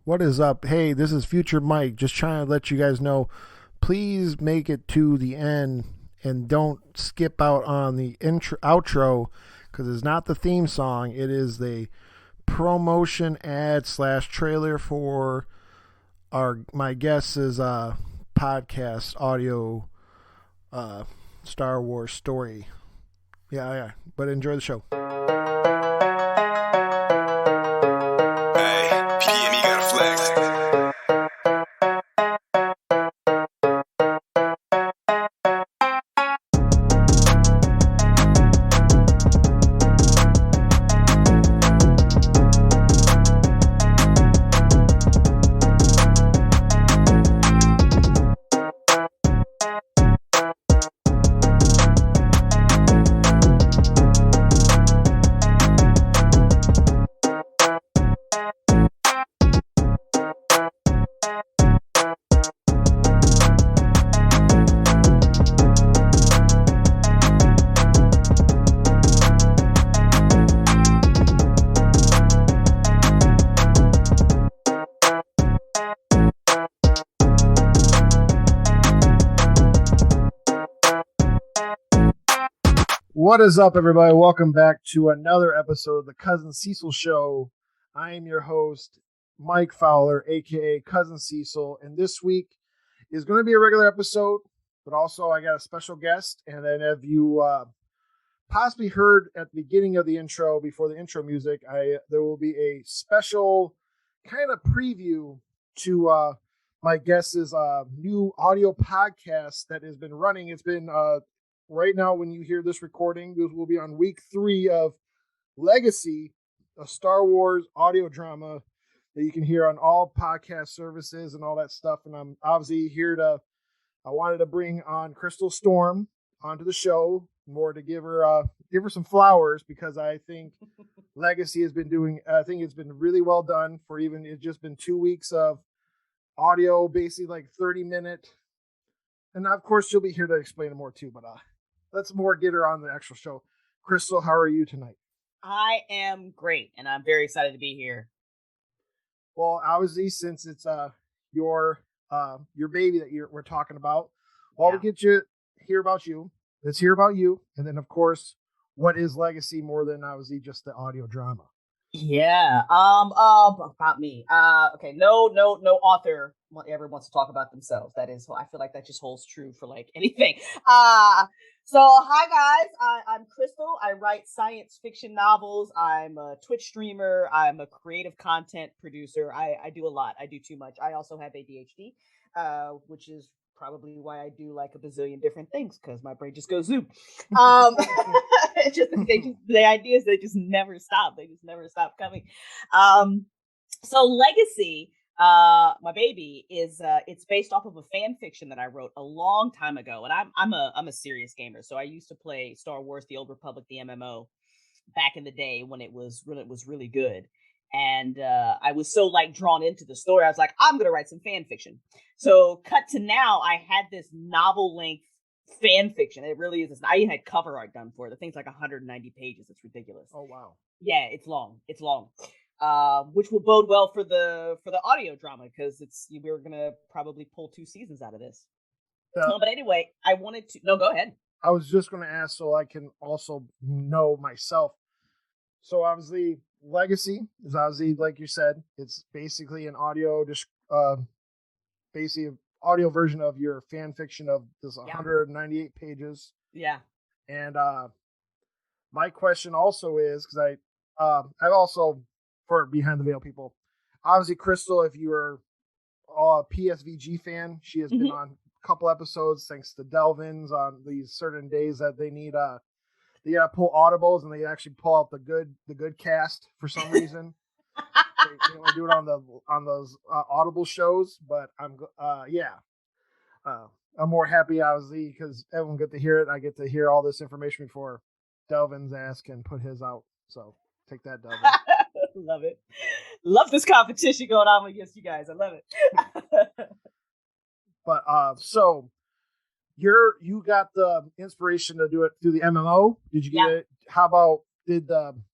What is up? Hey, this is Future Mike. Just trying to let you guys know, please make it to the end and don't skip out on the outro because it's not the theme song. It is the promotion ad slash trailer for my guest's podcast audio Star Wars story. Yeah. But enjoy the show. What is up, everybody? Welcome back to another episode of the Cousin Cecil Show. I am your host, Mike Fowler, aka Cousin Cecil, and this week is going to be a regular episode, but also I got a special guest. And then, if you possibly heard at the beginning of the intro, before the intro music, there will be a special kind of preview to my guest's new audio podcast that has been running. It's been right now, when you hear this recording, this will be on week 3 of Legacy, a Star Wars audio drama that you can hear on all podcast services and all that stuff. And I'm obviously I wanted to bring on Crystal Storm onto the show more to give her some flowers, because I think Legacy has been I think it's been really well done for it's just been 2 weeks of audio, basically like 30-minute. And of course, she'll be here to explain it more too, but let's get her on the actual show. Crystal, how are you tonight? I am great, and I'm very excited to be here. Well, obviously, since it's your baby that we're talking about, while we get you hear about you, let's hear about you, and then of course, what is Legacy more than obviously just the audio drama? Yeah. About me. Okay. No author ever wants to talk about themselves. That is, I feel like that just holds true for like anything. So hi guys. I'm Crystal. I write science fiction novels. I'm a Twitch streamer. I'm a creative content producer. I do a lot. I do too much. I also have ADHD, which is probably why I do like a bazillion different things, because my brain just goes zoom. The ideas, they just never stop. They just never stop coming. So Legacy, my baby, is it's based off of a fan fiction that I wrote a long time ago, and I'm a serious gamer. So I used to play Star Wars: The Old Republic, the MMO, back in the day when it was really good. And I was so like drawn into the story, I was like, I'm gonna write some fan fiction. So cut to now, I had this novel length fan fiction. It really is. I even had cover art done for it. The thing's like 190 pages. It's ridiculous. Oh wow. Yeah, it's long. Which will bode well for the audio drama, because we're gonna probably pull 2 seasons out of this. But anyway, I wanted to. No, go ahead. I was just going to ask so I can also know myself. So obviously, Legacy is obviously, like you said, it's basically an audio, basically an audio version of your fan fiction of this 198 pages. Yeah. And my question also is, because I've also, for Behind the Veil people, obviously Crystal, if you are a PSVG fan, she has been on a couple episodes thanks to Delvins on these certain days that they need they gotta pull audibles, and they actually pull out the good cast for some reason. They only do it on those audible shows, but I'm more happy obviously because everyone get to hear it. I get to hear all this information before Delvin's ass can put his out. So take that, Delvin. Love it. Love this competition going on against you guys. I love it. But so you got the inspiration to do it through the MMO. Did you get it? How about did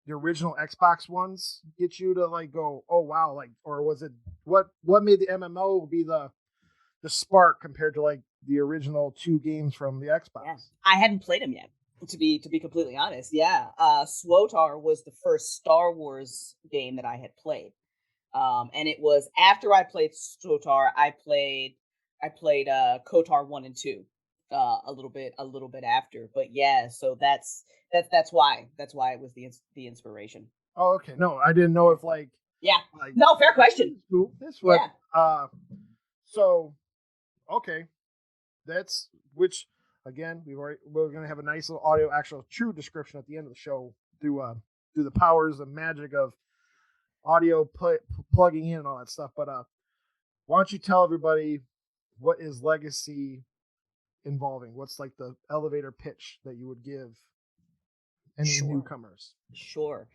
the original Xbox ones get you to like go, oh wow, like, or was it what made the MMO be the spark compared to like the original 2 games from the Xbox? Yeah. I hadn't played them yet, to be completely honest. Yeah. SWOTAR was the first Star Wars game that I had played. And it was after I played SWOTAR, I played KOTOR 1 and 2 a little bit after. But yeah, so that's why it was the inspiration. Oh, okay. No, I didn't know if like Yeah. No, fair question. This what Yeah. So okay. That's which again we're gonna have a nice little audio actual true description at the end of the show through the powers and magic of audio plugging in and all that stuff. But why don't you tell everybody what is Legacy involving? What's like the elevator pitch that you would give any newcomers? Sure.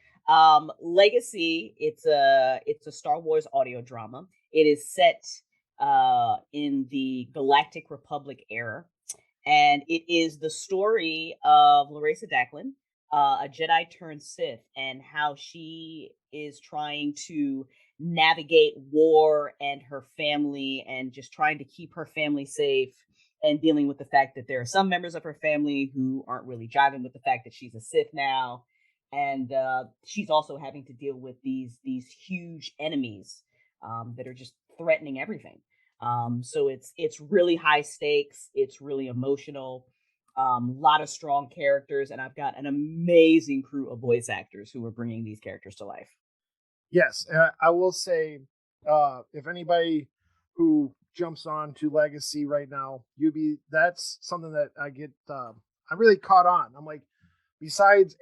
Legacy, it's a Star Wars audio drama. It is set in the Galactic Republic era, and it is the story of Larissa Dacklin, a Jedi turned Sith, and how she is trying to navigate war and her family, and just trying to keep her family safe, and dealing with the fact that there are some members of her family who aren't really jiving with the fact that she's a Sith now, and she's also having to deal with these huge enemies that are just threatening everything. So it's really high stakes. It's really emotional. A lot of strong characters, and I've got an amazing crew of voice actors who are bringing these characters to life. Yes, I will say, if anybody who jumps on to Legacy right now, that's something that I get. I'm really caught on. I'm like, besides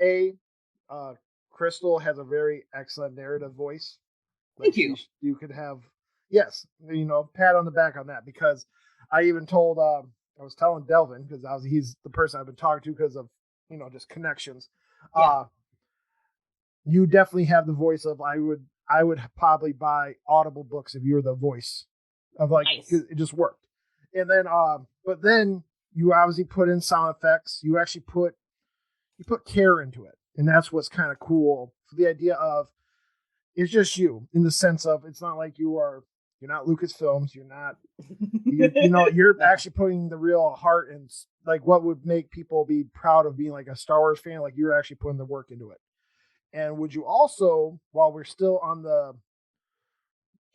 Crystal has a very excellent narrative voice. Like, thank you. You could have, yes, pat on the back on that, because I even told I was telling Delvin, because he's the person I've been talking to because of just connections. Yeah. You definitely have the voice of I would probably buy Audible books if you were the voice of like nice. It just worked. And then but then you obviously put in sound effects. You actually put care into it, and that's what's kind of cool. So the idea of it's just you, in the sense of it's not like you're not Lucasfilms. You're not you're actually putting the real heart and like what would make people be proud of being like a Star Wars fan. Like you're actually putting the work into it. And would you also, while we're still on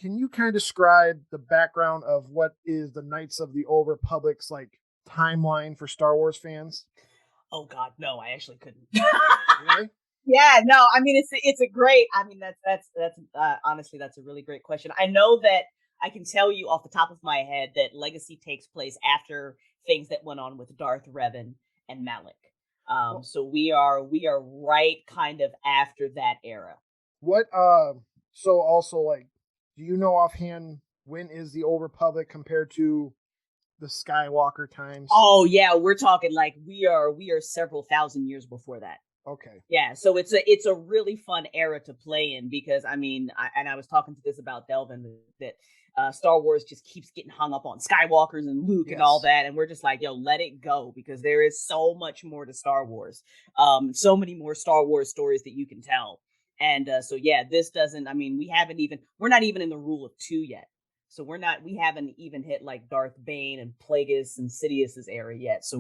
can you kind of describe the background of what is the Knights of the Old Republic's like timeline for Star Wars fans? Oh God, no, I actually couldn't. Really? Yeah, no, I mean it's a great. I mean that's honestly that's a really great question. I know that I can tell you off the top of my head that Legacy takes place after things that went on with Darth Revan and Malak. So we are right kind of after that era. What so also like, do you know offhand when is the Old Republic compared to the Skywalker times? Oh yeah, we're talking like we are several thousand years before that. Okay. Yeah, so it's a really fun era to play in, because I mean, I was talking to this about Delvin, that Star Wars just keeps getting hung up on Skywalkers and Luke and all that, and we're just like, yo, let it go, because there is so much more to Star Wars, so many more Star Wars stories that you can tell, and so yeah, this doesn't. I mean, we're not even in the rule of 2 yet. So we haven't even hit like Darth Bane and Plagueis and Sidious's era yet. So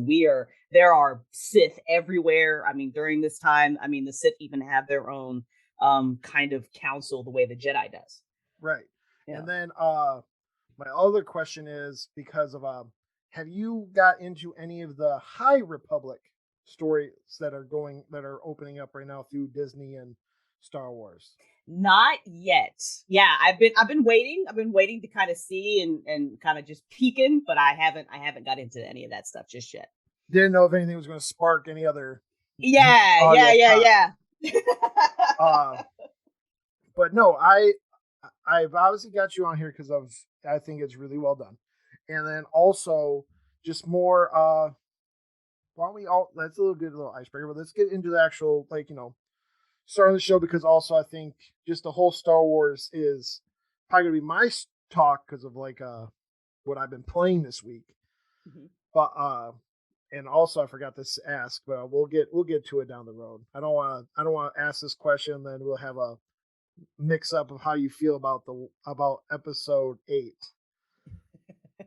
there are Sith everywhere. I mean, during this time, I mean, the Sith even have their own kind of council the way the Jedi does. Right. Yeah. And then my other question is, because of have you got into any of the High Republic stories that are opening up right now through Disney and Star Wars? Not yet. Yeah, I've been waiting. I've been waiting to kind of see and kind of just peeking, but I haven't got into any of that stuff just yet. Didn't know if anything was going to spark any other. Yeah. But no, I've obviously got you on here because I think it's really well done, and then also just more. Why don't we that's a little icebreaker, but let's get into the actual starting the show, because also I think just the whole Star Wars is probably gonna be my talk because of what I've been playing this week. Mm-hmm. But and also I forgot to ask, but we'll get to it down the road. I don't want to ask this question, then we'll have a mix up of how you feel about episode 8.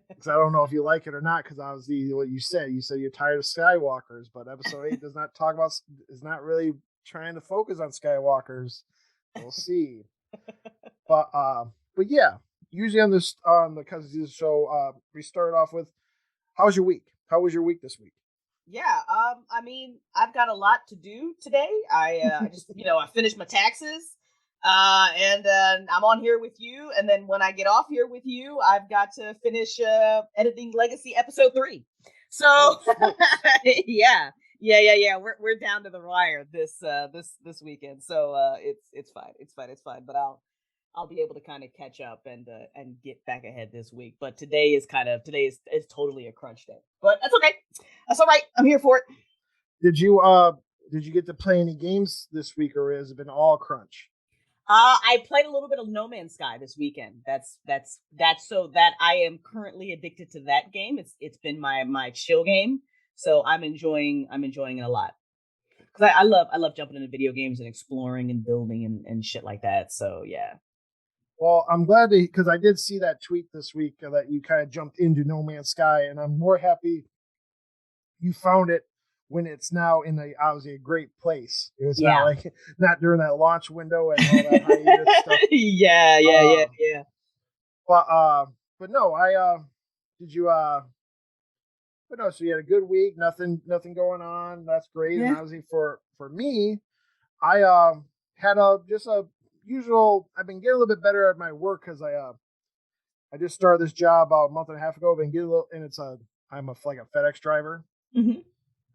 Because I don't know if you like it or not. Because obviously, what you said you're tired of Skywalkers, but episode 8 does not talk about, is not really trying to focus on Skywalkers. We'll see. but yeah, usually on the Cousin Season show, we start off with, how was your week? How was your week this week? Yeah, I mean, I've got a lot to do today. I just, I finished my taxes, and I'm on here with you. And then when I get off here with you, I've got to finish editing Legacy episode 3. So, yeah. We're down to the wire this weekend. So it's fine. But I'll be able to kind of catch up and get back ahead this week. But today is totally a crunch day. But that's okay. That's all right. I'm here for it. Did you get to play any games this week, or has it been all crunch? I played a little bit of No Man's Sky this weekend. That's so that I am currently addicted to that game. It's been my chill game. So I'm enjoying it a lot. Because I love jumping into video games and exploring and building and shit like that. So yeah. Well, I'm glad because I did see that tweet this week that you kind of jumped into No Man's Sky, and I'm more happy you found it when it's now in obviously a great place. It was not during that launch window and all that hiatus stuff. Yeah. But no, did you but no, so you had a good week, nothing going on. That's great. Yeah. And obviously for me, I had just a usual. I've been getting a little bit better at my work because I just started this job about a month and a half ago. I've been getting a little, and I'm a FedEx driver. Mm-hmm.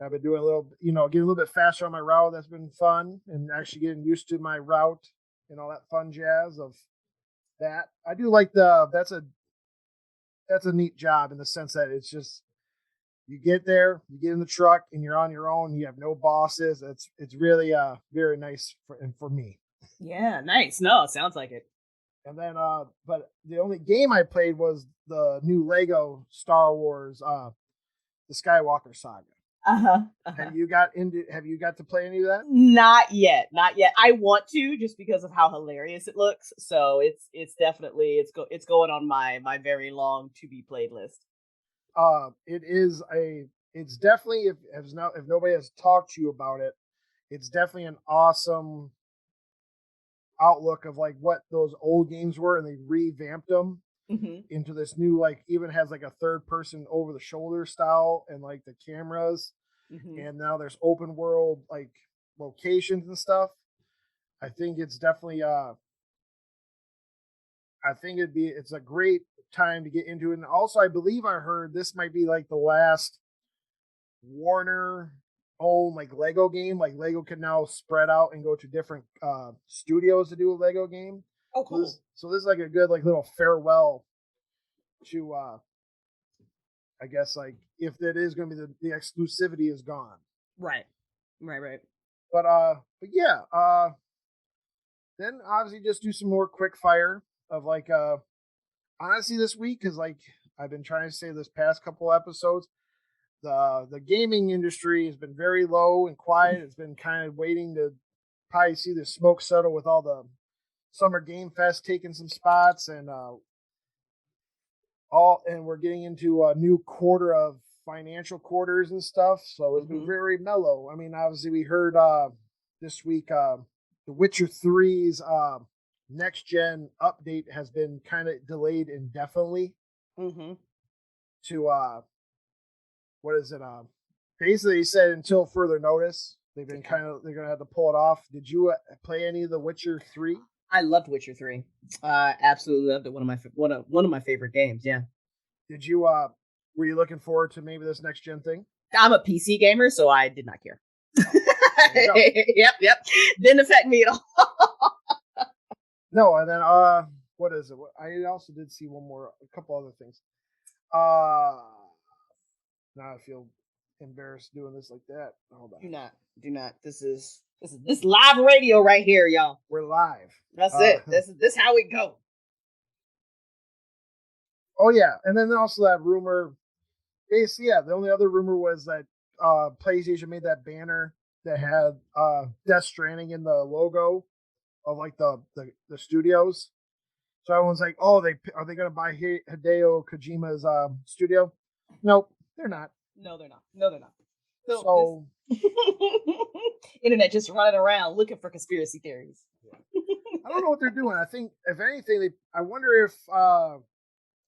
I've been doing a little, getting a little bit faster on my route. That's been fun, and actually getting used to my route and all that fun jazz of that. I do like that's a neat job in the sense that it's just, you get there, you get in the truck, and you're on your own. You have no bosses. It's really very nice for me. Yeah, nice. No, it sounds like it. And then but the only game I played was the new Lego Star Wars the Skywalker Saga. Have you got to play any of that? Not yet. I want to, just because of how hilarious it looks. So it's definitely it's going on my very long to be played list. It's definitely, if nobody has talked to you about it, it's definitely an awesome outlook of like what those old games were, and they revamped them into this new, like, even has like a third person over the shoulder style, and like the cameras, and now there's open world like locations and stuff. I think it's definitely it's a great time to get into it. And also, I believe I heard this might be like the last Warner own like Lego game. Like Lego can now spread out and go to different studios to do a Lego game. Oh, cool. So this is like a good like little farewell to I guess, like, if that is going to be the exclusivity is gone. Right. But yeah, then obviously just do some more quick fire of like honestly this week, because like I've been trying to say this past couple episodes, the gaming industry has been very low and quiet. It's been kind of waiting to probably see the smoke settle with all the Summer Game Fest taking some spots, and we're getting into a new quarter of financial quarters and stuff. So it's been very mellow. I mean, obviously we heard this week The Witcher 3's next gen update has been kind of delayed indefinitely to what is it? Basically, he said until further notice. They've been they're gonna have to pull it off. Did you play any of The Witcher 3? I loved Witcher 3. Absolutely loved it. One of my favorite games. Yeah. Did you were you looking forward to maybe this next gen thing? I'm a PC gamer, so I did not care. Yep. Didn't affect me at all. No, and then what is it? I also did see a couple other things. Now I feel embarrassed doing this like that. Hold on. Do not. This is live radio right here, y'all. We're live. That's it. This is how we go. Oh yeah, and then also that rumor. Basically, yeah. The only other rumor was that PlayStation made that banner that had Death Stranding in the logo of like the studios. So everyone's like, "Oh, are they going to buy Hideo Kojima's studio?" Nope, they're not. No, they're not. No, they're not. So this internet just running around looking for conspiracy theories. I don't know what they're doing. I think if anything, I wonder if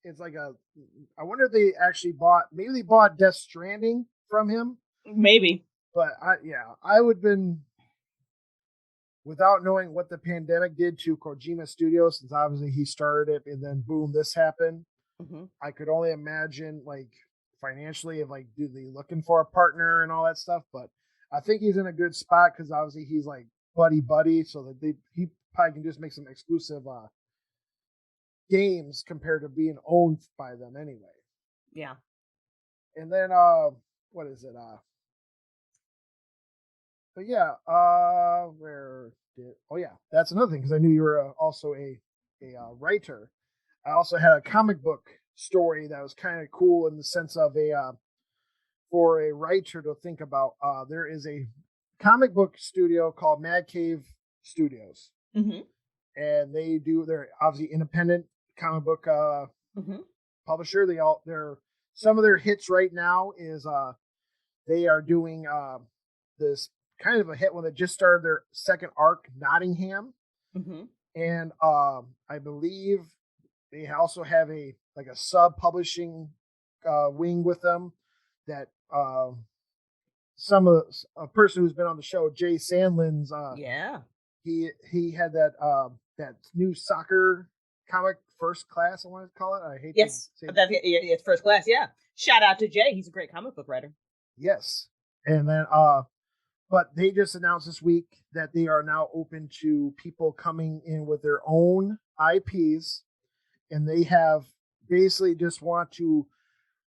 it's like I wonder if they actually maybe they bought Death Stranding from him. Maybe. But I would have been, without knowing what the pandemic did to Kojima Studios, since obviously he started it and then boom, this happened. Mm-hmm. I could only imagine like financially if like do they looking for a partner and all that stuff. But I think he's in a good spot because obviously he's like buddy, so that he probably can just make some exclusive games compared to being owned by them anyway. Yeah. And then what is it? But yeah, that's another thing because I knew you were also a writer. I also had a comic book story that was kind of cool in the sense of for a writer to think about. There is a comic book studio called Mad Cave Studios, mm-hmm. and they're obviously independent comic book mm-hmm. publisher. They're some of their hits right now is they are doing this kind of a hit when they just started their second arc, Nottingham, mm-hmm. and I believe they also have a sub publishing wing with them that a person who's been on the show, Jay Sandlin's he had that new soccer comic, First Class, I want to call it. I hate to say it's First Class. Yeah, shout out to Jay. He's a great comic book writer. Yes, and then but they just announced this week that they are now open to people coming in with their own IPs, and they have basically just want to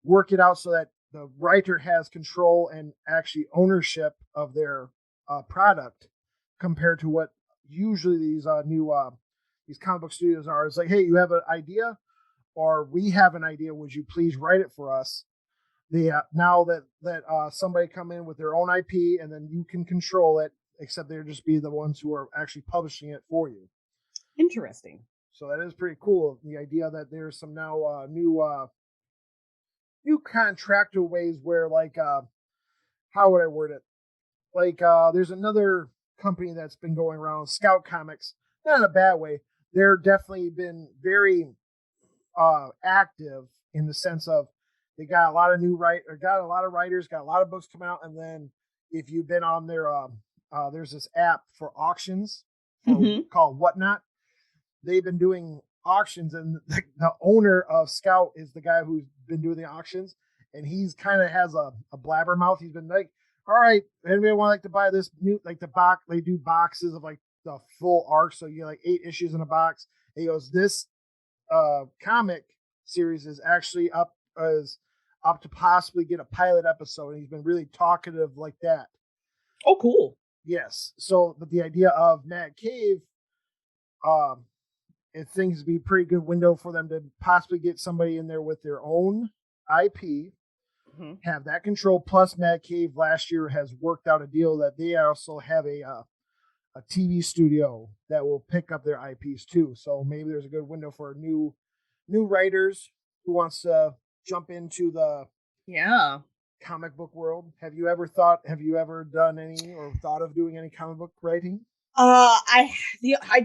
work it out so that the writer has control and actually ownership of their product compared to what usually these these comic book studios are. It's like, hey, you have an idea, or we have an idea. Would you please write it for us? Now that somebody come in with their own IP and then you can control it, except they'll just be the ones who are actually publishing it for you. Interesting. So that is pretty cool. The idea that there's some now new contractual ways where like how would I word it? Like there's another company that's been going around, Scout Comics, not in a bad way. They're definitely been very active in the sense of they got a lot of got a lot of writers, got a lot of books coming out, and then if you've been on their there's this app for auctions called Whatnot. They've been doing auctions, and the owner of Scout is the guy who's been doing the auctions, and he's kind of has a blabbermouth. He's been like, all right, anybody want to buy this new, like the box, they do boxes of like the full arc, so you get like 8 issues in a box. And he goes, this comic series is actually up to possibly get a pilot episode, and he's been really talkative like that. Oh, cool. Yes. So, but the idea of Mad Cave, it thinks to be a pretty good window for them to possibly get somebody in there with their own IP, have that control. Plus, Mad Cave last year has worked out a deal that they also have a TV studio that will pick up their IPs too. So maybe there's a good window for new writers who wants to jump into the comic book world. Have you ever done any or thought of doing any comic book writing? I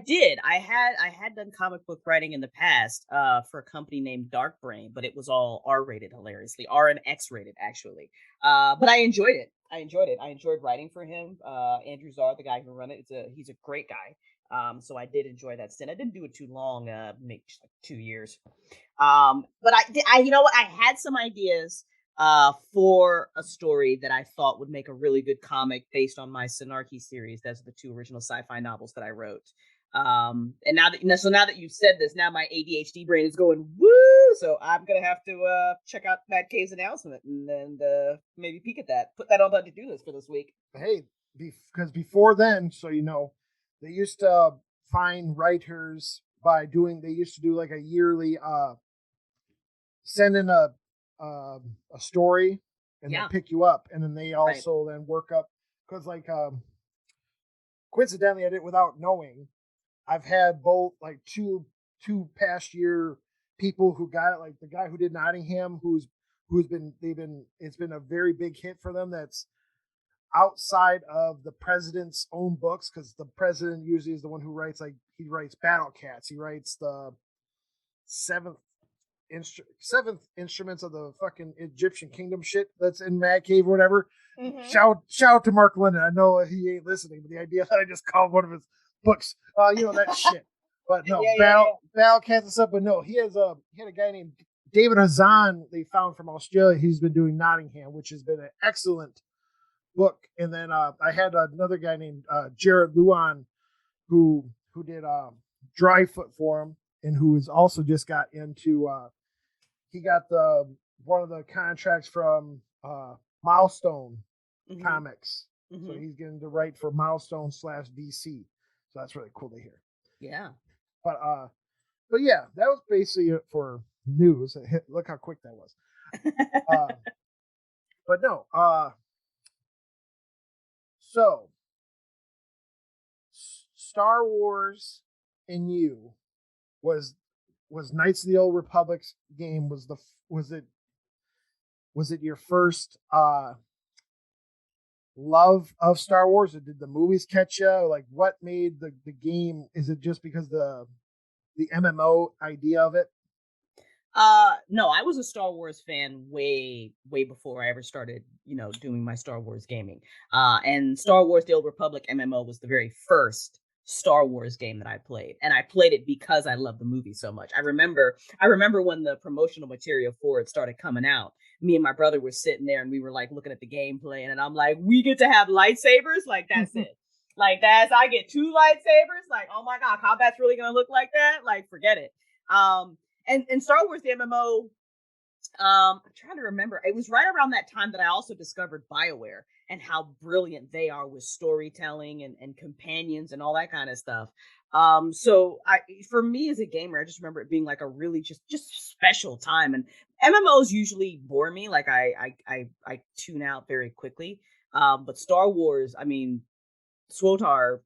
did. I had done comic book writing in the past for a company named Dark Brain, but it was all R-rated, hilariously. R and X-rated, actually. But I enjoyed it. I enjoyed writing for him. Andrew Czar, the guy who run it, he's a great guy. So I did enjoy that stint. I didn't do it too long, maybe just like 2 years. But I you know what? I had some ideas for a story that I thought would make a really good comic based on my Synarchy series. Those are the 2 original sci-fi novels that I wrote. And now that you've said this, now my ADHD brain is going woo. So I'm gonna have to check out Mad Cave's announcement and maybe peek at that. Put that on the to-do list for this week. Hey, because before then, so you know, they used to find writers they used to do like a yearly send in a story and they'll pick you up, and then they also then work up because like coincidentally I did it without knowing. I've had both like two past year people who got it, like the guy who did Nottingham, who's been it's been a very big hit for them. That's outside of the president's own books, because the president usually is the one who writes, like he writes Battle Cats, he writes the seventh instruments of the fucking Egyptian kingdom shit that's in Mad Cave or whatever. Shout out to Mark London. I know he ain't listening, but the idea that I just called one of his books, that shit. But no, Battle Cats and stuff. But no, he had a guy named David Hazan they found from Australia. He's been doing Nottingham, which has been an excellent book. And then I had another guy named Jared Luan who did Dryfoot for him, and who has also just got into he got the one of the contracts from Milestone Comics. So he's getting to write for Milestone /DC. So that's really cool to hear. Yeah. But yeah, that was basically it for news. Look how quick that was. But no, so Star Wars in you was Knights of the Old Republic's game. Was it your first love of Star Wars, or did the movies catch you? Like, what made the game? Is it just because the MMO idea of it? No, I was a Star Wars fan way before I ever started, doing my Star Wars gaming. And Star Wars: The Old Republic MMO was the very first Star Wars game that I played, and I played it because I loved the movie so much. I remember when the promotional material for it started coming out. Me and my brother were sitting there, and we were like looking at the gameplay, and I'm like, we get to have lightsabers, like that's it. Like I get 2 lightsabers. Like, oh my god, combat's really gonna look like that? Like, forget it. And Star Wars the MMO, I'm trying to remember. It was right around that time that I also discovered BioWare and how brilliant they are with storytelling and companions and all that kind of stuff. So for me as a gamer, I just remember it being like a really just special time. And MMOs usually bore me. Like I tune out very quickly. But Star Wars, I mean, SWTOR,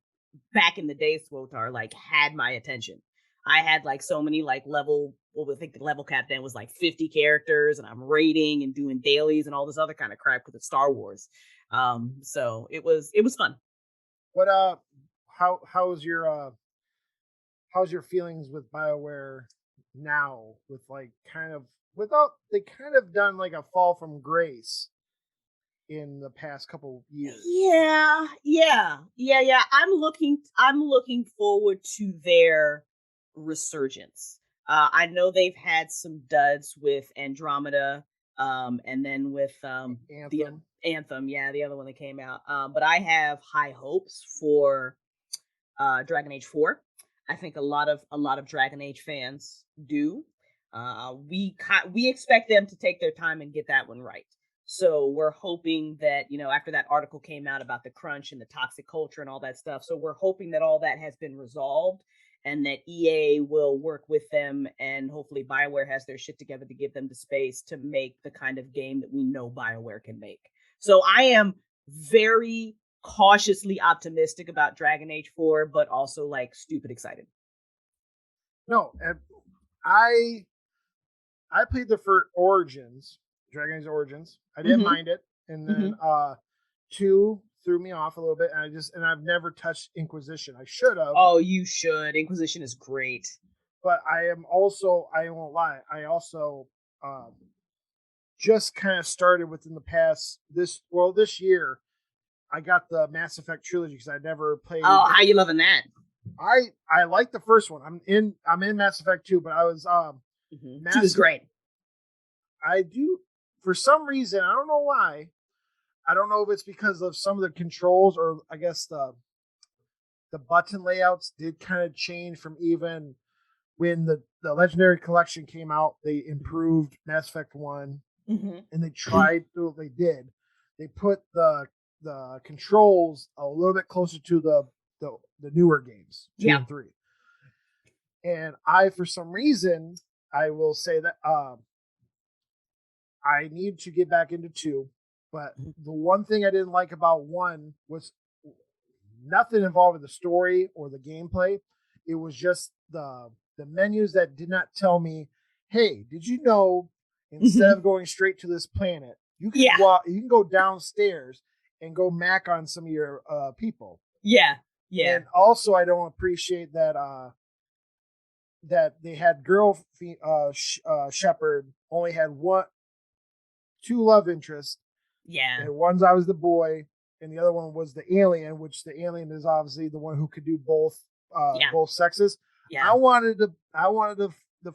back in the day, SWTOR like had my attention. I had like so many like I think the level cap then was like 50 characters, and I'm raiding and doing dailies and all this other kind of crap because it's Star Wars. So it was fun. What how's your feelings with BioWare now, with like they kind of done like a fall from grace in the past couple years? Yeah. I'm looking forward to their resurgence. I know they've had some duds with Andromeda, and then with Anthem. Anthem, the other one that came out. But I have high hopes for Dragon Age 4. I think a lot of Dragon Age fans do. We expect them to take their time and get that one right. So we're hoping that, after that article came out about the crunch and the toxic culture and all that stuff, so we're hoping that all that has been resolved and that EA will work with them, and hopefully BioWare has their shit together to give them the space to make the kind of game that we know BioWare can make. So I am very cautiously optimistic about Dragon Age 4, but also like stupid excited. No, I played the first Origins, Dragon Age Origins. I didn't mind it, and then 2 threw me off a little bit, and I've never touched Inquisition. I should have. Oh, you should. Inquisition is great. But I won't lie, I also just kind of started within the past this year. I got the Mass Effect trilogy because I never played. Oh, how you loving that? I like the first one. I'm in Mass Effect 2, but I was 2 is great. I do, for some reason, I don't know why. I don't know if it's because of some of the controls, or I guess the button layouts did kind of change from even when the Legendary Collection came out. They improved Mass Effect 1, and they tried to, they put the controls a little bit closer to the newer games, 2 and 3. And for some reason, I will say that I need to get back into 2. But the one thing I didn't like about one was nothing involving the story or the gameplay. It was just the menus that did not tell me, hey, did you know instead of going straight to this planet, you can you can go downstairs and go mac on some of your people. Yeah. Yeah. And also I don't appreciate that that they had Shepherd only had two love interests. Yeah. And one's I was the boy, and the other one was the alien, which the alien is obviously the one who could do both sexes. Yeah. I wanted to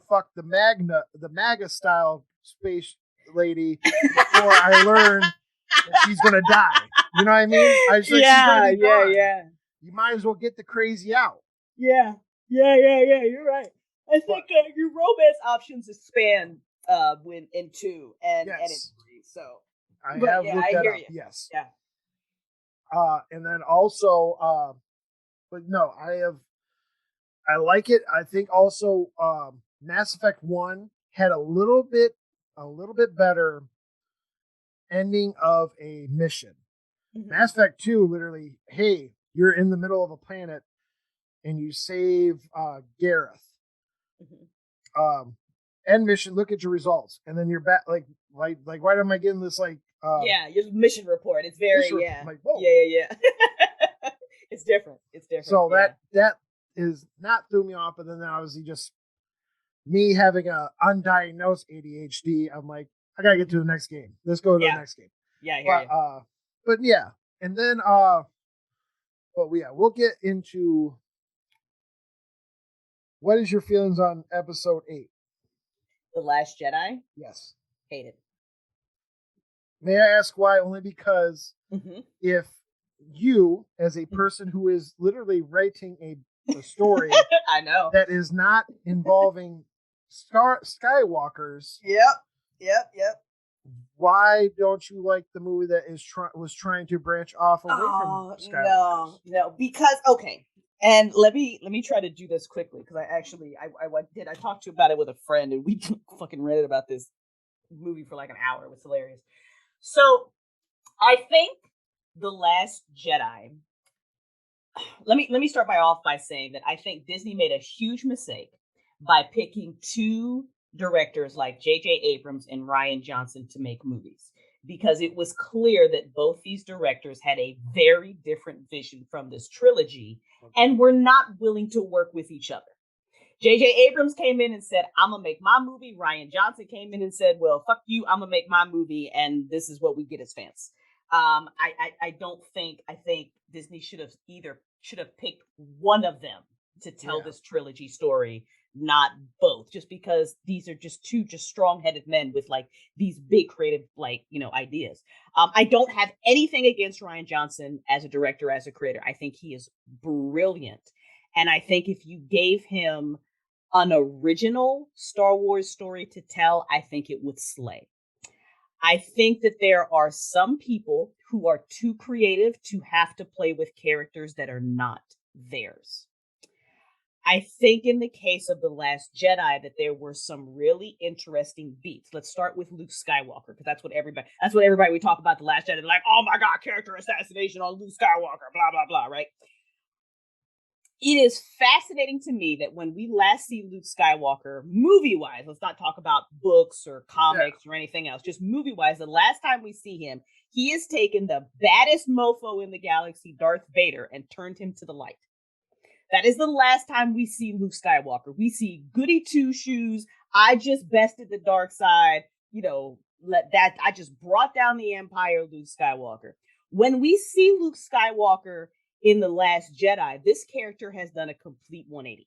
fuck the MAGA style space lady before I learned that she's gonna die. You know what I mean? She's gonna be gone. You might as well get the crazy out. Yeah. You're right. I think your romance options expand when in 2 and in 3. So I have looked that up. Yes. Yeah. And then also, but no, I like it. I think also, Mass Effect 1 had a little bit better ending of a mission. Mass Effect 2, literally, hey, you're in the middle of a planet and you save Gareth. End mission, look at your results, and then you're back. Like why am I getting this your mission report? It's very like, whoa. Yeah. It's different. So that is not threw me off, but then obviously just me having a undiagnosed ADHD. I'm like, I gotta get to the next game. Let's go to the next game. Yeah, I hear you. But yeah, and then we'll get into what is your feelings on episode 8? The Last Jedi? Yes. Hate it. May I ask why? Only because if you, as a person who is literally writing a story I know that is not involving Skywalkers. Yep. Why don't you like the movie that was trying to branch off away from Skywalkers? No, because okay. And let me try to do this quickly because I talked to you about it with a friend and we fucking ranted about this movie for like an hour. It was hilarious. So I think The Last Jedi. Let me start off by saying that I think Disney made a huge mistake by picking two directors like J.J. Abrams and Rian Johnson to make movies, because it was clear that both these directors had a very different vision from this trilogy and were not willing to work with each other. J.J. Abrams came in and said, I'm going to make my movie. Rian Johnson came in and said, well, fuck you. I'm going to make my movie. And this is what we get as fans. I think Disney should have picked one of them to tell this trilogy story, not both, just because these are just two strong-headed men with like these big creative ideas. I don't have anything against Rian Johnson as a director, as a creator. I think he is brilliant. And I think if you gave him an original Star Wars story to tell, I think it would slay. I think that there are some people who are too creative to have to play with characters that are not theirs. I think in the case of The Last Jedi that there were some really interesting beats. Let's start with Luke Skywalker, because that's what everybody we talk about The Last Jedi, like, oh my God, character assassination on Luke Skywalker, blah, blah, blah, right? It is fascinating to me that when we last see Luke Skywalker, movie-wise, let's not talk about books or comics or anything else, just movie-wise, the last time we see him, he has taken the baddest mofo in the galaxy, Darth Vader, and turned him to the light. That is the last time we see Luke Skywalker. We see goody two-shoes, I just bested the dark side, I just brought down the Empire, Luke Skywalker. When we see Luke Skywalker in The Last Jedi, this character has done a complete 180.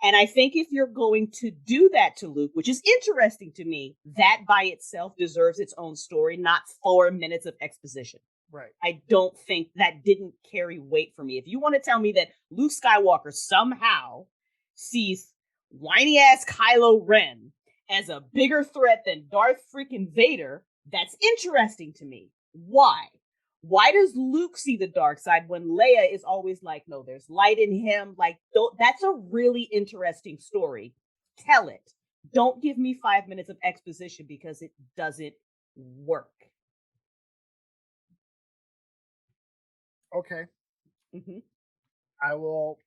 And I think if you're going to do that to Luke, which is interesting to me, that by itself deserves its own story, not 4 minutes of exposition. Right. I don't think that didn't carry weight for me. If you want to tell me that Luke Skywalker somehow sees whiny ass Kylo Ren as a bigger threat than Darth freaking Vader, that's interesting to me. Why? Why does Luke see the dark side when Leia is always like, no, there's light in him? Like, that's a really interesting story. Tell it. Don't give me 5 minutes of exposition because it doesn't work. Okay. Hmm. I will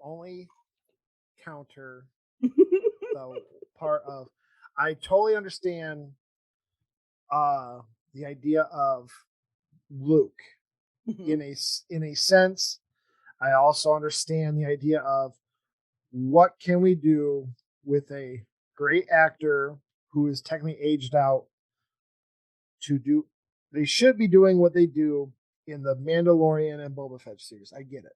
only counter the part of I totally understand uh the idea of Luke Hmm. in a sense. I also understand the idea of what can we do with a great actor who is technically aged out to do. They should be doing what they do in the Mandalorian and Boba Fett series. I get it.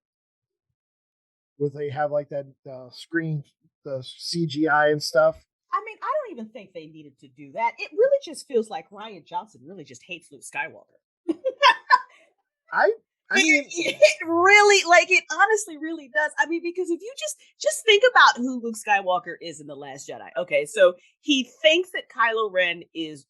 With they have like that screen, the CGI and stuff. I mean, I don't even think they needed to do that. It really just feels like Ryan Johnson really just hates Luke Skywalker. I I mean, It really, like, it honestly really does. I mean, because if you just think about who Luke Skywalker is in The Last Jedi. Okay, so he thinks that Kylo Ren is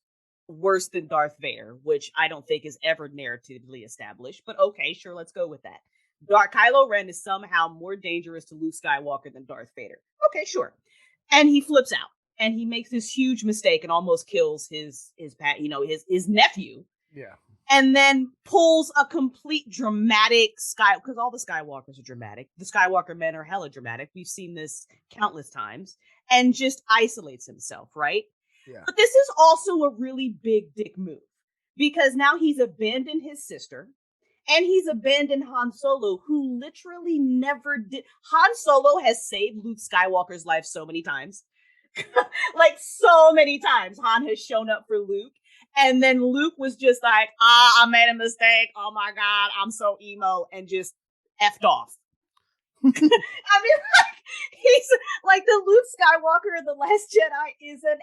worse than Darth Vader, which I don't think is ever narratively established, but okay, sure, let's go with that. Kylo Ren is somehow more dangerous to Luke Skywalker than Darth Vader. Okay, sure. And he flips out and he makes this huge mistake and almost kills his nephew, yeah, and then pulls a complete dramatic sky, because all the Skywalkers are dramatic. The Skywalker men are hella dramatic. We've seen this countless times, and just isolates himself, right? yeah, But this is also a really big dick move because now he's abandoned his sister and he's abandoned Han Solo, who literally never did. Han Solo has saved Luke Skywalker's life so many times. Like, so many times Han has shown up for Luke. And then Luke was just like, I made a mistake. Oh my God, I'm so emo, and just effed off. I mean, like, he's like, the Luke Skywalker in The Last Jedi is an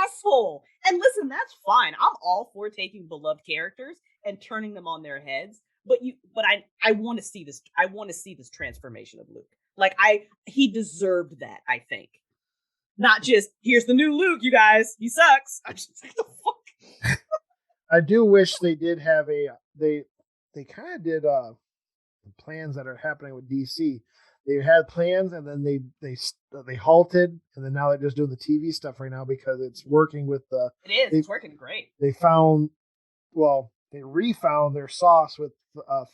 asshole. And listen, that's fine. I'm all for taking beloved characters and turning them on their heads. But I want to see this. I want to see this transformation of Luke. Like, he deserved that, I think. Not just, here's the new Luke, you guys. He sucks. I'm just like, the fuck. I do wish they did have they kind of did plans that are happening with DC. They had plans and then they halted, and then now they're just doing the TV stuff right now because it's working with the. It is. They, It's working great. they found, well, they refound their sauce with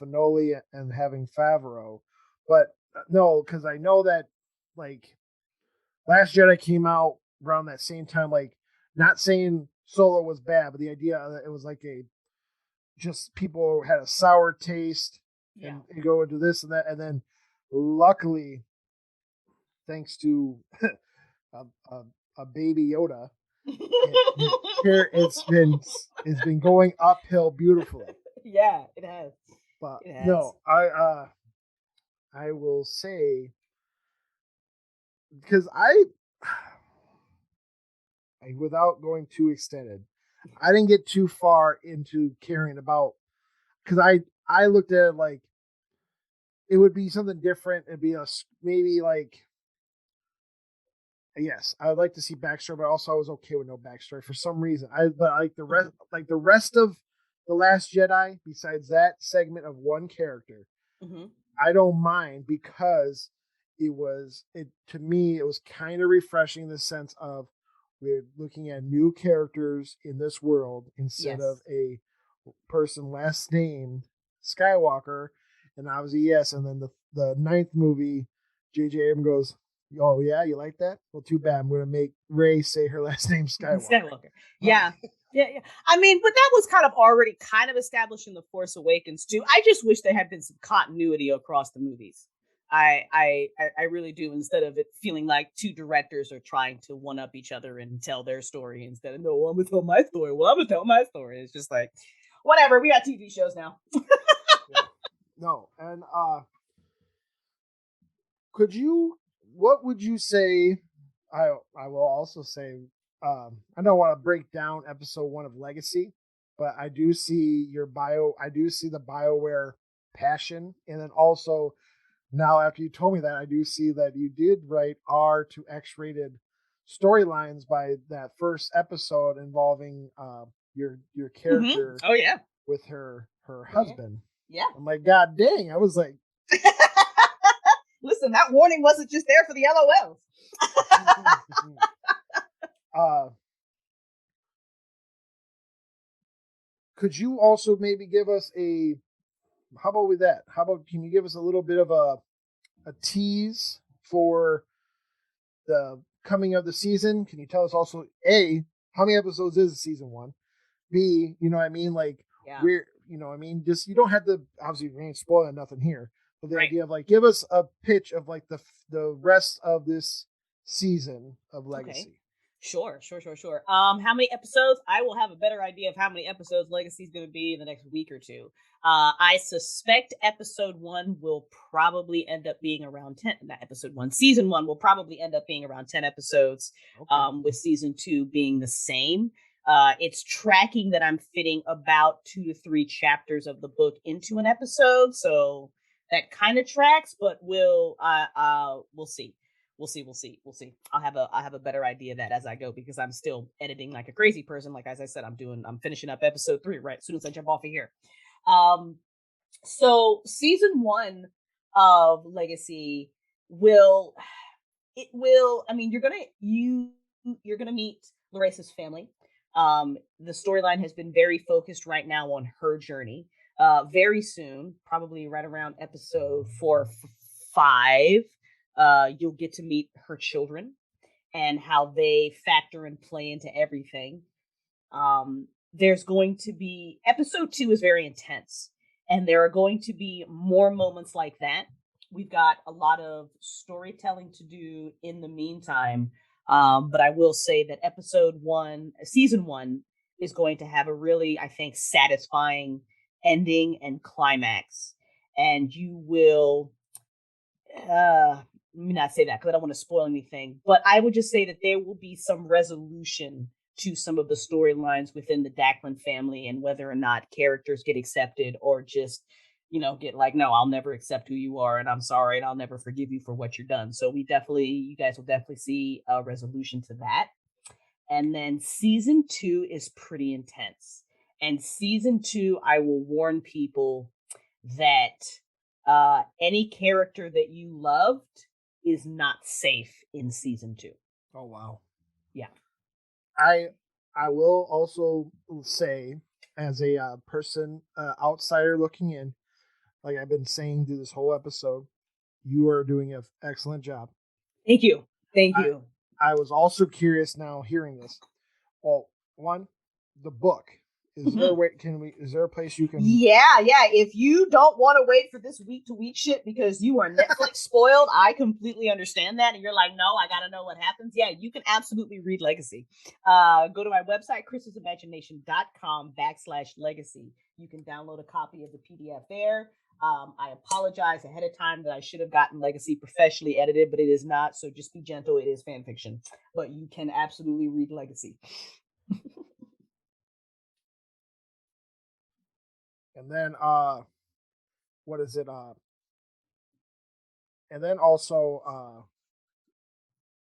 Finoli and having Favreau, but no, because I know that like Last Jedi came out around that same time. Like, not saying Solo was bad, but the idea that it was like a just people had a sour taste Yeah. and go into this and that, and then luckily, thanks to a, a, a baby Yoda, here it's been going uphill beautifully. Yeah, it has. But It has. no, I will say because I without going too extended, I didn't get too far into caring about because I looked at it like it would be something different. It'd be maybe like yes, I would like to see backstory, but also I was okay with no backstory for some reason. But like the rest of the Last Jedi, besides that segment of one character, Mm-hmm. I don't mind because it to me it was kind of refreshing in the sense of we're looking at new characters in this world instead Yes. of a person last named Skywalker, and obviously yes, and then the ninth movie, J.J. Abrams goes, "Oh yeah, you like that? Well, too bad. I'm going to make Rey say her last name Skywalker." Skywalker. Yeah. Yeah. I mean, but that was kind of already kind of established in The Force Awakens too. I just wish there had been some continuity across the movies. I really do, instead of it feeling like two directors are trying to one up each other and tell their story instead of, no, I'm gonna tell my story. Well, I'm gonna tell my story. It's just like, whatever. We got TV shows now. Yeah. No, and could you? What would you say? I will also say. I don't want to break down episode one of Legacy, but I do see your bio. I do see the Bioware passion, and then also now after you told me that, I do see that you did write R to X rated storylines by that first episode involving your Mm-hmm. character Oh yeah. with her Oh yeah. husband. Yeah. I'm like, God dang! I was like, Listen, that warning wasn't just there for the LOLs. uh, could you also maybe give us a how about with that? How about can you give us a little bit of a tease for the coming of the season? Can you tell us also A, how many episodes is season one? B, you know what I mean? Like Yeah. we're you know what I mean? Just you don't have to obviously we ain't spoiling nothing here. But the Right. idea of like give us a pitch of like the rest of this season of Legacy. Okay. Sure. How many episodes? I will have a better idea of how many episodes Legacy is going to be in the next week or two. I suspect episode 1 will probably end up being around 10. Not episode 1, season 1 will probably end up being around 10 episodes. Okay. With season 2 being the same. It's tracking that I'm fitting about 2 to 3 chapters of the book into an episode, so that kind of tracks. But we'll see. We'll see. I'll have a better idea of that as I go, because I'm still editing like a crazy person. Like, as I said, I'm finishing up episode 3 right as soon as I jump off of here. So season 1 of Legacy will I mean, you're gonna meet Larissa's family. The storyline has been very focused right now on her journey. Very soon, probably right around episode 4 or 5, you'll get to meet her children and how they factor and play into everything. There's going to be episode 2 is very intense, and there are going to be more moments like that. We've got a lot of storytelling to do in the meantime. But I will say that season 1 is going to have a really, I think, satisfying ending and climax. And you will, let me not say that because I don't want to spoil anything, but I would just say that there will be some resolution to some of the storylines within the Declan family, and whether or not characters get accepted or just, get like, no, I'll never accept who you are, and I'm sorry, and I'll never forgive you for what you've done. So you guys will definitely see a resolution to that. And then season 2 is pretty intense. And season 2, I will warn people that any character that you loved is not safe in season 2. Oh wow. Yeah. I will also say, as a person outsider looking in, like I've been saying through this whole episode, you are doing an excellent job. Thank you. I was also curious now hearing this. Well, one, the book. Is there a way? Is there a place you can? Yeah. If you don't want to wait for this week to week shit because you are Netflix spoiled, I completely understand that. And you're like, no, I gotta know what happens. Yeah, you can absolutely read Legacy. Go to my website, christasimagination.com/legacy. You can download a copy of the PDF there. I apologize ahead of time that I should have gotten Legacy professionally edited, but it is not. So just be gentle. It is fan fiction, but you can absolutely read Legacy. And then what is it? And then also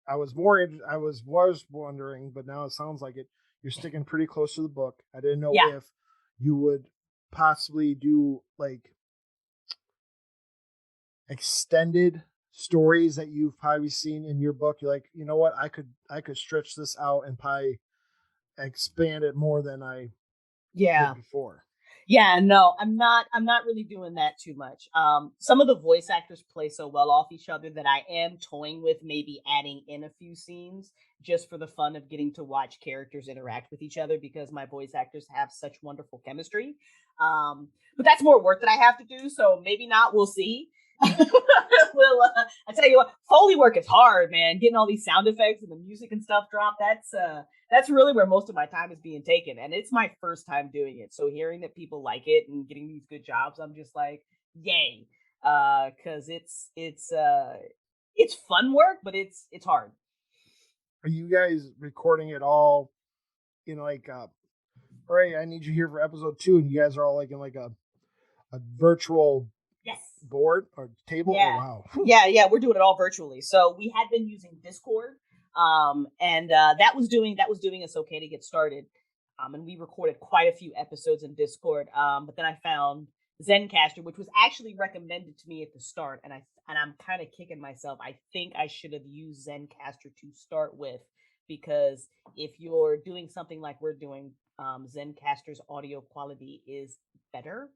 I was wondering, but now it sounds like you're sticking pretty close to the book. I didn't know if you would possibly do like extended stories that you've probably seen in your book. You're like, you know what, I could stretch this out and probably expand it more than I did before. Yeah, no, I'm not really doing that too much. Some of the voice actors play so well off each other that I am toying with maybe adding in a few scenes just for the fun of getting to watch characters interact with each other, because my voice actors have such wonderful chemistry. But that's more work that I have to do, so maybe not. We'll see. I tell you what, Foley work is hard, man. Getting all these sound effects and the music and stuff drop, that's really where most of my time is being taken. And it's my first time doing it. So hearing that people like it and getting these good jobs, I'm just like, yay. Cause it's fun work, but it's hard. Are you guys recording it all in like all right, I need you here for episode 2, and you guys are all like in like a virtual board or table? Yeah. Oh, wow. Yeah, we're doing it all virtually. So we had been using Discord, and that was doing us okay to get started. And we recorded quite a few episodes in Discord. But then I found Zencastr, which was actually recommended to me at the start, and I'm kind of kicking myself. I think I should have used Zencastr to start with, because if you're doing something like we're doing, Zencastr's audio quality is better.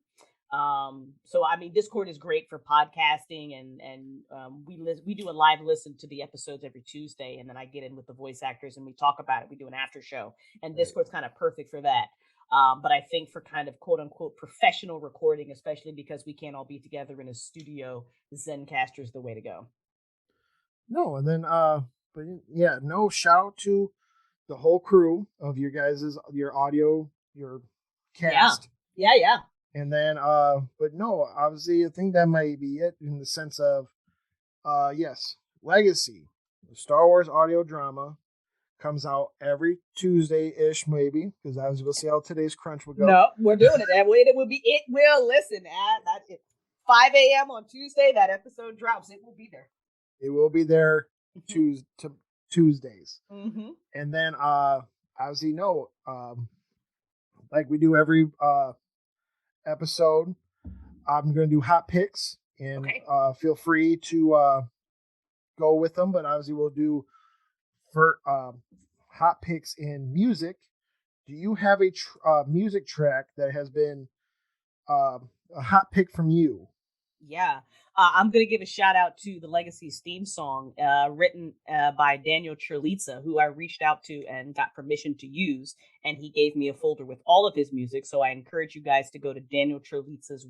So I mean, Discord is great for podcasting, and we do a live listen to the episodes every Tuesday, and then I get in with the voice actors and we talk about it. We do an after show, and Discord's kind of perfect for that. But I think for kind of quote unquote professional recording, especially because we can't all be together in a studio, Zencastr is the way to go. No, and then but yeah, no, shout out to the whole crew of your guys's, your audio, your cast. Yeah. And then but no, obviously I think that might be it in the sense of yes, Legacy, the Star Wars audio drama, comes out every Tuesday-ish, maybe, because I was going to see how today's crunch would go. No, we're doing it that way. It will listen at that 5 a.m. on Tuesday. That episode drops. It will be there. It will be there Tuesdays. Mm-hmm. And then obviously like we do every episode, I'm going to do hot picks, and feel free to go with them. But obviously we'll do for hot picks in music. Do you have a music track that has been a hot pick from you? Yeah. I'm going to give a shout out to the Legacy's theme song, written by Daniel Churlica, who I reached out to and got permission to use. And he gave me a folder with all of his music. So I encourage you guys to go to Daniel Churlica's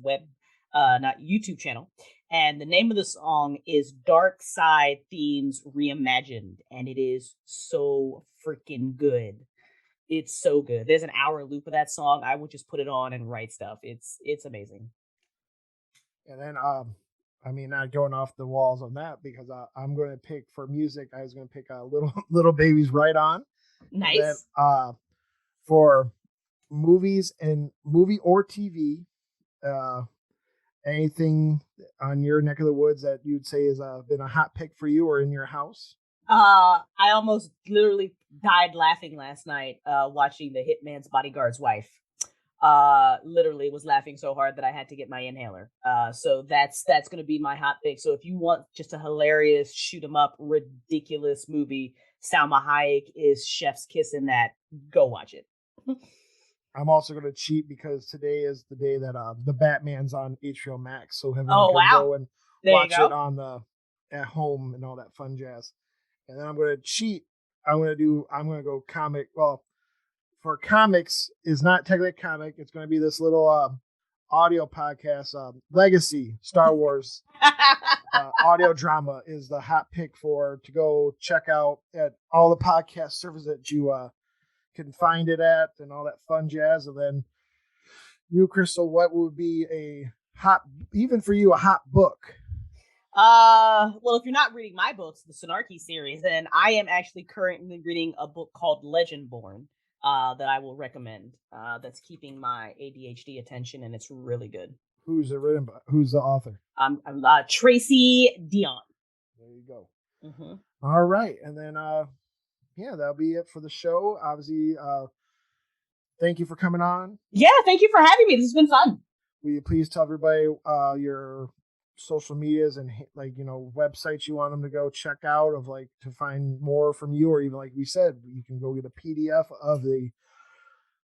not YouTube channel. And the name of the song is Dark Side Themes Reimagined. And it is so freaking good. It's so good. There's an hour loop of that song. I would just put it on and write stuff. It's amazing. And then I mean, not going off the walls on that, because I'm going to pick for music. I was going to pick Little Baby's Right On. Nice. And then, for movies and movie or TV, anything on your neck of the woods that you'd say has been a hot pick for you or in your house? I almost literally died laughing last night watching The Hitman's Bodyguard's Wife. Literally was laughing so hard that I had to get my inhaler. So that's going to be my hot pick. So if you want just a hilarious shoot 'em up ridiculous movie, Salma Hayek is chef's kiss in that. Go watch it. I'm also going to cheat because today is the day that the Batman's on HBO Max, so everyone can go and watch it on at home and all that fun jazz. And then I'm going to cheat. I'm going to go comic. Well, for comics is not technically a comic. It's going to be this little audio podcast. Legacy Star Wars audio drama is the hot pick to go check out at all the podcast services that you can find it at and all that fun jazz. And then you, Crystal, what would be a hot book? Well, if you're not reading my books, the Snarky series, then I am actually currently reading a book called Legendborn that I will recommend. That's keeping my ADHD attention, and it's really good. Who's it written by? Who's the author? I'm Tracy Dion. There you go. Mm-hmm. All right, and then yeah, that'll be it for the show. Obviously, thank you for coming on. Yeah, thank you for having me. This has been fun. Will you please tell everybody your social medias and websites you want them to go check out to find more from you, or even like we said, you can go get a PDF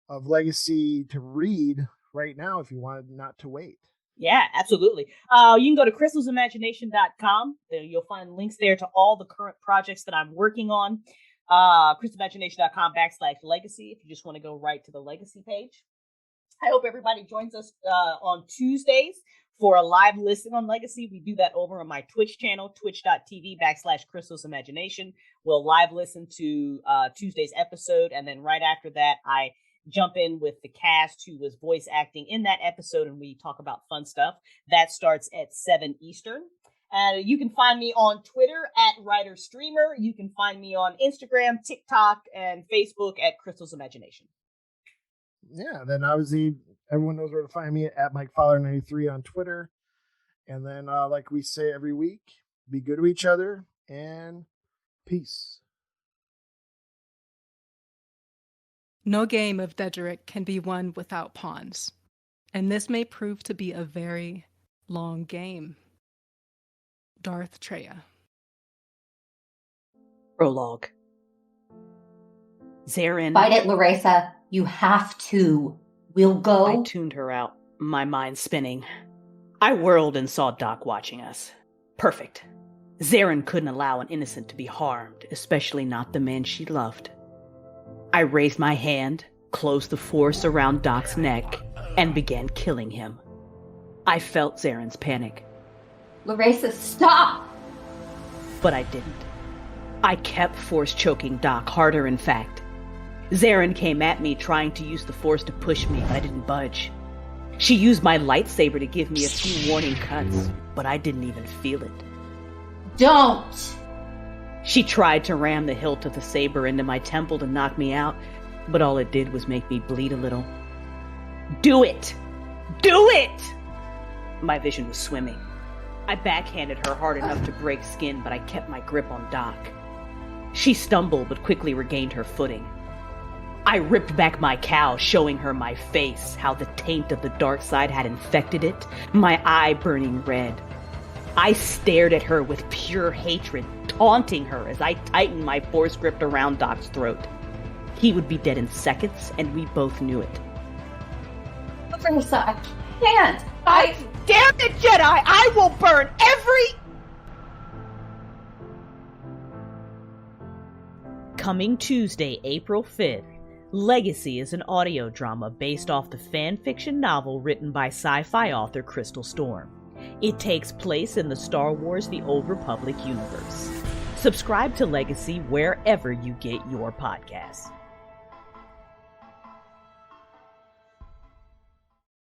of Legacy to read right now if you wanted not to wait. Yeah, absolutely. You can go to crystalsimagination.com. You'll find links there to all the current projects that I'm working on. crystalsimagination.com/legacy if you just want to go right to the Legacy page. I hope everybody joins us on Tuesdays for a live listen on Legacy. We do that over on my Twitch channel, twitch.tv/crystalsimagination. We'll live listen to Tuesday's episode, and then right after that, I jump in with the cast who was voice acting in that episode, and we talk about fun stuff. That starts at 7 Eastern. You can find me on Twitter at WriterStreamer. You can find me on Instagram, TikTok, and Facebook at Crystal's Imagination. Yeah, then obviously everyone knows where to find me at MikeFowler93 on Twitter. And then, like we say every week, be good to each other and peace. No game of Dedrick can be won without pawns, and this may prove to be a very long game. Darth Traya. Prologue. Zarin. Fight it, Larissa. You have to. We'll go. I tuned her out. My mind spinning. I whirled and saw Doc watching us. Perfect. Zarin couldn't allow an innocent to be harmed, especially not the man she loved. I raised my hand, closed the force around Doc's neck, and began killing him. I felt Zarin's panic. Larissa, stop! But I didn't. I kept force choking Doc harder, in fact. Zarin came at me trying to use the force to push me, but I didn't budge. She used my lightsaber to give me a few warning cuts, but I didn't even feel it. Don't! She tried to ram the hilt of the saber into my temple to knock me out, but all it did was make me bleed a little. Do it! Do it! My vision was swimming. I backhanded her hard enough to break skin, but I kept my grip on Doc. She stumbled, but quickly regained her footing. I ripped back my cowl, showing her my face, how the taint of the dark side had infected it, my eye burning red. I stared at her with pure hatred, taunting her as I tightened my force grip around Doc's throat. He would be dead in seconds, and we both knew it. Larissa, I can't! Damn it, Jedi! I will burn every... Coming Tuesday, April 5th, Legacy is an audio drama based off the fan fiction novel written by sci-fi author Crystal Storm. It takes place in the Star Wars The Old Republic universe. Subscribe to Legacy wherever you get your podcasts.